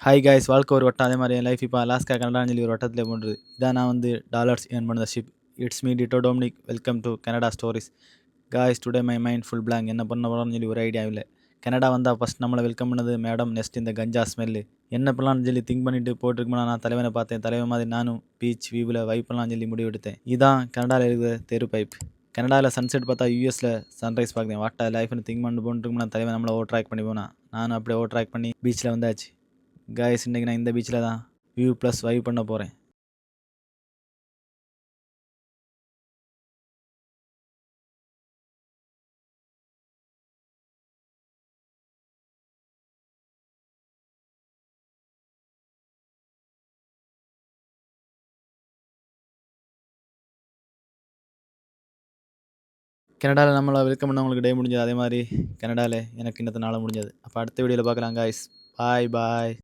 Hi guys, வாழ்க்கை ஒரு வட்டம். அதே மாதிரி என் லைஃப் இப்போ அலாஸ்கா கனடான்னு சொல்லி ஒரு வட்டத்தில் போன்றது. இதான் நான் வந்து டாலர்ஸ் ஏர்ன் பண்ண ship. It's me Ditto Dominic. Welcome to Canada stories. Guys, today my mind full blank. என்ன பண்ண போகிறோம்னு சொல்லி ஒரு ஐடியா இல்லை. கனடா வந்தால் ஃபஸ்ட் நம்மளை வெல்கம் பண்ணது மேடம். நெக்ஸ்ட் இந்த கஞ்சா ஸ்மெல்லு என்ன பண்ணலாம்னு சொல்லி திங்க் பண்ணிட்டு போட்டிருக்கோம்னா நான் தலைவனை பார்த்தேன். தலைவன் மாதிரி நானும் பீச் வியூவில் வைப் பண்ணலாம்னு சொல்லி முடிவு எடுத்தேன். இதான் கனடாவில் இருக்கிற தெரு பைப். கனடாவில் சன்செட் பார்த்தா யூஎஸில் சன்ரைஸ் பார்க்குறேன். வாட்டா லைஃப்னு திங்க் பண்ணிட்டு போட்டுருக்கோம்னா தலைவன் நம்மளை ஓவர் ட்ராக் பண்ணி போனா. நானும் அப்படியே ஓவர் ட்ராக் பண்ணி பீச்சில் வந்தாச்சு. காய்ஸ், இன்றைக்கி நான் இந்த பீச்சில் தான் வியூ ப்ளஸ் வைவ் பண்ண போகிறேன். கனடாவில் நம்மளை வெல்கம் பண்ணவங்களுக்கு டே முடிஞ்சது. அதே மாதிரி கனடாவில் எனக்கு இன்னத்த நாள் முடிஞ்சது. அப்போ அடுத்த வீடியோவில் பார்க்கலாம் காய்ஸ். பாய் பாய்.